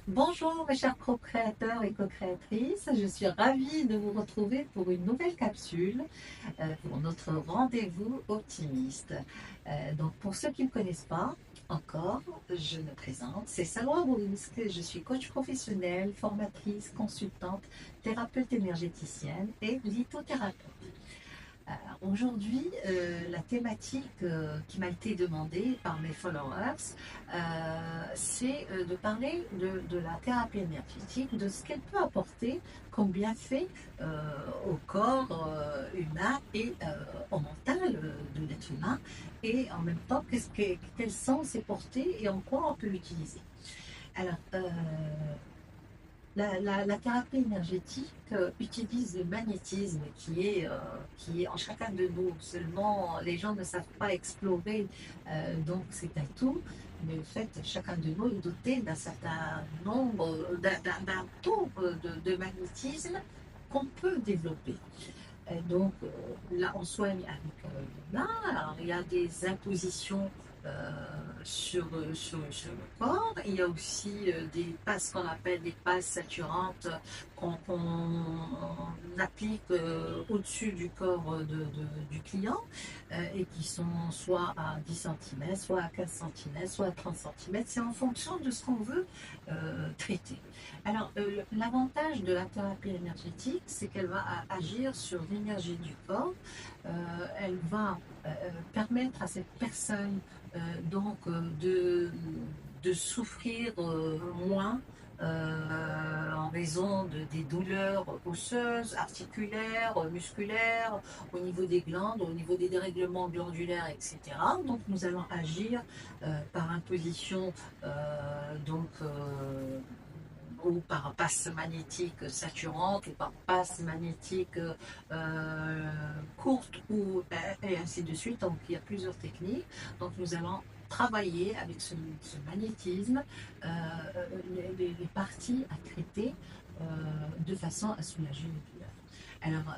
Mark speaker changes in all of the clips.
Speaker 1: Bonjour mes chers co-créateurs et co-créatrices, je suis ravie de vous retrouver pour une nouvelle capsule, pour notre rendez-vous optimiste. Donc pour ceux qui ne me connaissent pas encore, je me présente, c'est Salwa Bourisque, je suis coach professionnelle, formatrice, consultante, thérapeute énergéticienne et lithothérapeute. Aujourd'hui, la thématique qui m'a été demandée par mes followers, c'est de parler de la thérapie énergétique, de ce qu'elle peut apporter comme bienfait au corps humain et au mental de l'être humain, et en même temps, quelles sont ses portées et en quoi on peut l'utiliser. Alors, la thérapie énergétique utilise le magnétisme qui est en chacun de nous. Seulement, les gens ne savent pas explorer donc cet atout. Mais en fait, chacun de nous est doté d'un certain nombre, d'un taux de magnétisme qu'on peut développer. Donc là, on soigne avec les mains. Alors, il y a des impositions euh, sur le corps. Il y a aussi des passes qu'on appelle des passes saturantes qu'on applique au-dessus du corps du client et qui sont soit à 10 cm, soit à 15 cm, soit à 30 cm. C'est en fonction de ce qu'on veut traiter. Alors, l'avantage de la thérapie énergétique, c'est qu'elle va agir sur l'énergie du corps. Euh, Elle va permettre à cette personne de souffrir moins en raison des douleurs osseuses, articulaires, musculaires, au niveau des glandes, au niveau des dérèglements glandulaires, etc. Donc nous allons agir par imposition donc ou par passe magnétique saturante ou par passe magnétique courte et ainsi de suite. Donc il y a plusieurs techniques. Donc nous allons travailler avec ce magnétisme les parties à traiter de façon à soulager les douleurs. Alors,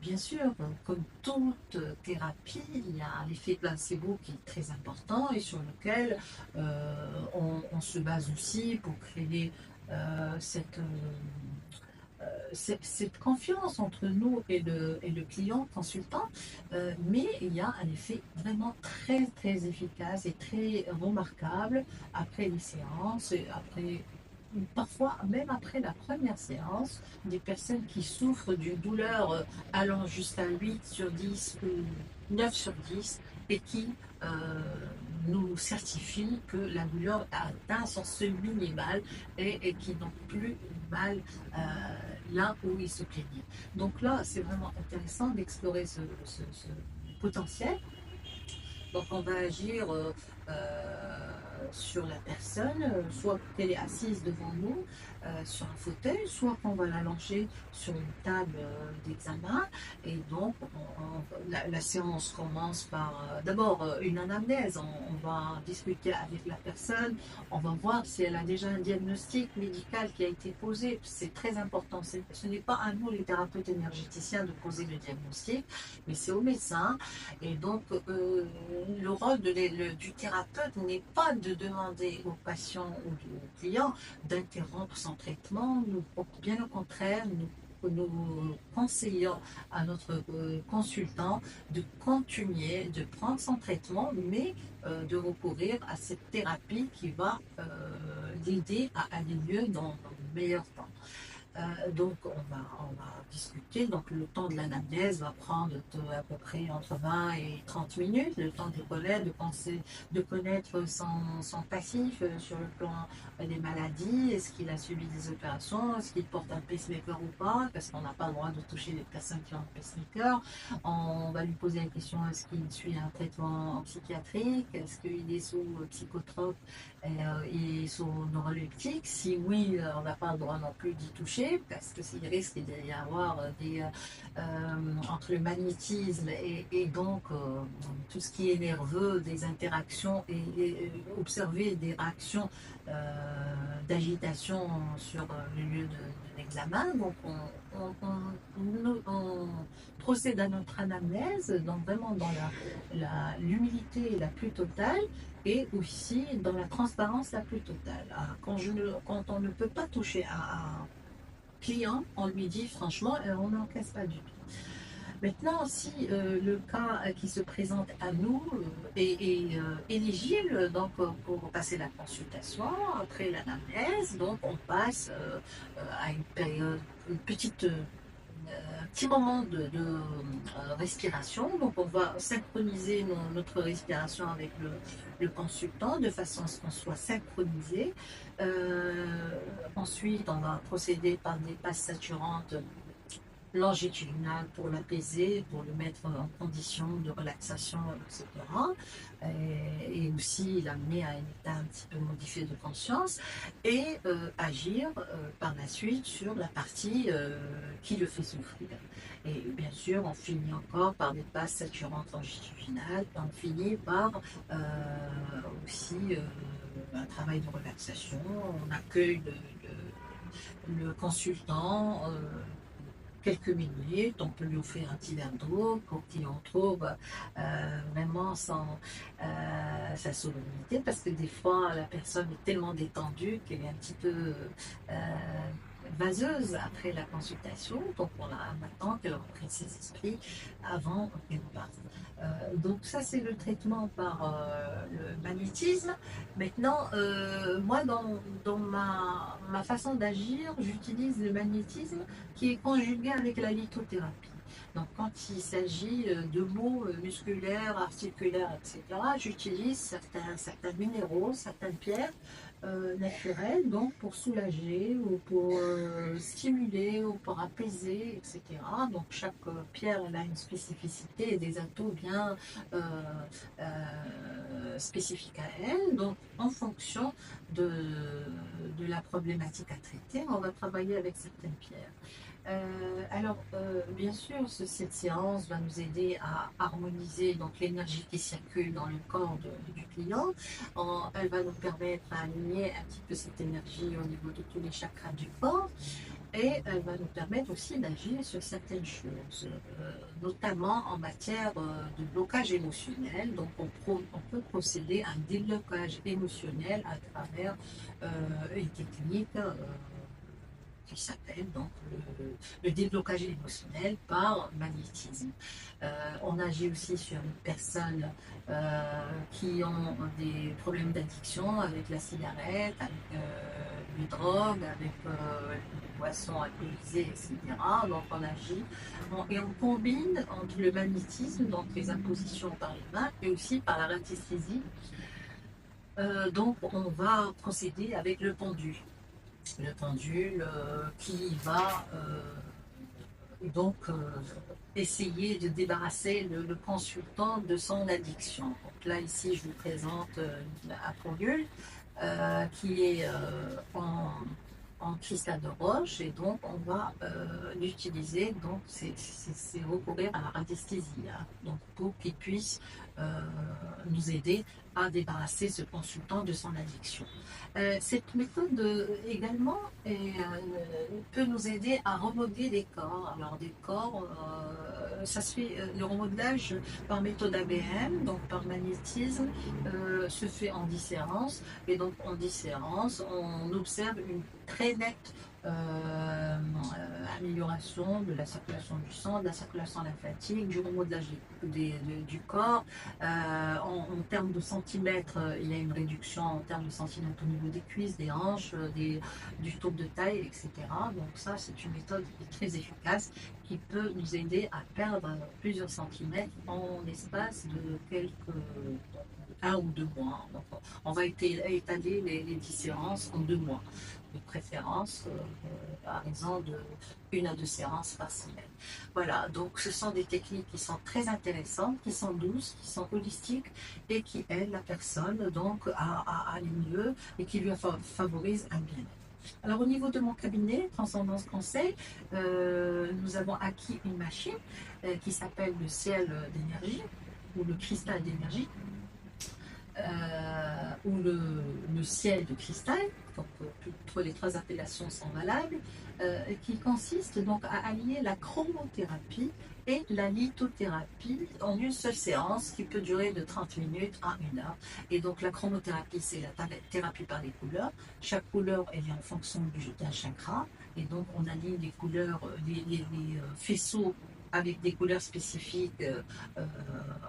Speaker 1: bien sûr, comme toute thérapie, il y a l'effet placebo qui est très important et sur lequel on se base aussi pour créer cette confiance entre nous et le client consultant, mais il y a un effet vraiment très très efficace et très remarquable après les séances, après parfois même après la première séance, des personnes qui souffrent d'une douleur allant jusqu'à 8 sur 10 ou 9 sur 10 et qui euh, nous certifient que la douleur a atteint son seuil minimal et qui n'ont plus mal là où ils se plaignaient. Donc là, c'est vraiment intéressant d'explorer ce potentiel. Donc on va agir sur la personne, soit qu'elle est assise devant nous sur un fauteuil, soit qu'on va l'allonger sur une table d'examen. Et donc la séance commence par d'abord une anamnèse. On va discuter avec la personne, on va voir si elle a déjà un diagnostic médical qui a été posé. C'est très important. Ce n'est pas à nous les thérapeutes énergéticiens de poser le diagnostic, mais c'est au médecin. Et donc, le rôle du thérapeute n'est pas de demander au patient ou au client d'interrompre son traitement. Bien au contraire, nous conseillons à notre consultant de continuer, de prendre son traitement, mais de recourir à cette thérapie qui va l'aider à aller mieux dans le meilleur temps. Donc, on va discuter. Donc, le temps de l'anamnèse va prendre à peu près entre 20 et 30 minutes. Le temps de connaître, de penser, de connaître son passif sur le plan des maladies. Est-ce qu'il a subi des opérations? Est-ce qu'il porte un pacemaker ou pas? Parce qu'on n'a pas le droit de toucher les personnes qui ont un pacemaker. On va lui poser la question, est-ce qu'il suit un traitement psychiatrique? Est-ce qu'il est sous psychotrope et sous neuroleptique? Si oui, on n'a pas le droit non plus d'y toucher. toucher, parce que s'il risque d'y avoir entre le magnétisme et donc tout ce qui est nerveux, des interactions et observer des réactions d'agitation sur le lieu de l'examen. Donc on procède à notre anamnèse, donc vraiment dans l'humilité la plus totale et aussi dans la transparence la plus totale. Quand on ne peut pas toucher à un client, on lui dit franchement, on n'encaisse pas du tout. Maintenant, si le cas qui se présente à nous est éligible donc, pour passer la consultation, après l'anamnèse, donc on passe à une période, un petit moment de respiration. Donc on va synchroniser notre respiration avec le consultant de façon à ce qu'on soit synchronisé. Ensuite, on va procéder par des passes saturantes longitudinal pour l'apaiser, pour le mettre en condition de relaxation, etc. Et aussi l'amener à un état un petit peu modifié de conscience et agir par la suite sur la partie qui le fait souffrir. Et bien sûr, on finit encore par des passes saturantes longitudinales, on finit par aussi un travail de relaxation, on accueille le consultant quelques minutes, on peut lui offrir un petit verre d'eau pour qu'il en trouve vraiment sa solennité, parce que des fois la personne est tellement détendue qu'elle est un petit peu vaseuse après la consultation, donc on attend qu'elle reprenne ses esprits avant qu'elle parte. Donc ça c'est le traitement par le magnétisme. Maintenant, moi dans ma façon d'agir, j'utilise le magnétisme qui est conjugué avec la lithothérapie. Donc quand il s'agit de maux musculaires, articulaires, etc., j'utilise certains minéraux, certaines pierres naturelles, donc pour soulager ou pour stimuler ou pour apaiser, etc. Donc chaque pierre elle a une spécificité et des atouts bien spécifiques à elle. Donc en fonction de la problématique à traiter, on va travailler avec certaines pierres. Bien sûr, cette séance va nous aider à harmoniser donc l'énergie qui circule dans le corps du client. Elle va nous permettre à aligner un petit peu cette énergie au niveau de tous les chakras du corps. Et elle va nous permettre aussi d'agir sur certaines choses, notamment en matière de blocage émotionnel. Donc on peut procéder à un déblocage émotionnel à travers une technique qui s'appelle donc le déblocage émotionnel par magnétisme. On agit aussi sur les personnes qui ont des problèmes d'addiction avec la cigarette, avec les drogues, avec les boissons alcoolisées, etc. Donc on agit et on combine entre le magnétisme, donc les impositions par les mains, et aussi par la radiesthésie. Donc on va procéder avec le pendule. Le pendule qui va donc essayer de débarrasser le consultant de son addiction. Donc là, ici, je vous présente un pendule qui est en cristal de roche, et donc on va l'utiliser, donc c'est recourir à la radiesthésie, hein, donc pour qu'il puisse nous aider à débarrasser ce consultant de son addiction. Cette méthode également peut nous aider à remodeler des corps. Alors des corps, ça se fait, le remodelage par méthode ABM, donc par magnétisme, se fait en 10 séances. Et donc en 10 séances, on observe une très nette amélioration de la circulation du sang, de la circulation lymphatique, du remodelage du corps. En termes de centimètres, il y a une réduction en termes de centimètres au niveau des cuisses, des hanches, du tour de taille, etc. Donc ça, c'est une méthode très efficace qui peut nous aider à perdre plusieurs centimètres en l'espace de un ou 2 mois. Donc, on va étaler les 10 séances en 2 mois, de préférence à raison de 1 à 2 séances par semaine. Voilà, donc ce sont des techniques qui sont très intéressantes, qui sont douces, qui sont holistiques et qui aident la personne donc à aller mieux et qui lui favorisent un bien-être. Alors au niveau de mon cabinet, Transcendance Conseil, nous avons acquis une machine qui s'appelle le ciel d'énergie ou le cristal d'énergie ou le ciel de cristal, donc toutes les trois appellations sont valables, qui consiste donc à allier la chromothérapie et la lithothérapie en une seule séance qui peut durer de 30 minutes à 1 heure. Et donc la chromothérapie, c'est la thérapie par les couleurs. Chaque couleur, elle est en fonction d'un chakra. Et donc on aligne les couleurs, les faisceaux avec des couleurs spécifiques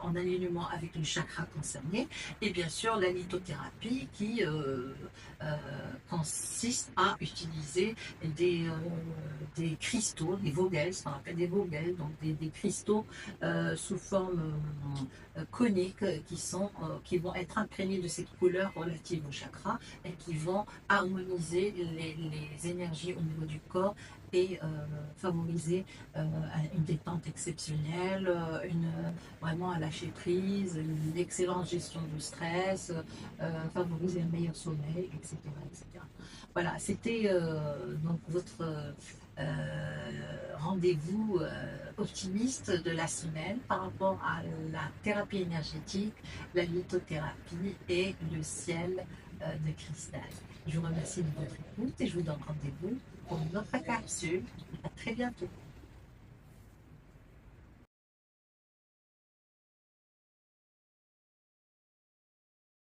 Speaker 1: en alignement avec le chakra concerné, et bien sûr la lithothérapie qui euh, consiste à utiliser des cristaux, des vogels, ce qu'on appelle des vogels, donc des cristaux sous forme conique qui vont être imprégnés de cette couleur relative au chakra et qui vont harmoniser les énergies au niveau du corps et favoriser une détente exceptionnelle, vraiment à lâcher prise, une excellente gestion du stress, favoriser un meilleur sommeil, etc. etc. Voilà, c'était donc votre rendez-vous optimiste de la semaine par rapport à la thérapie énergétique, la lithothérapie et le ciel de cristal. Je vous remercie de votre écoute et je vous donne rendez-vous pour une autre capsule. À très bientôt.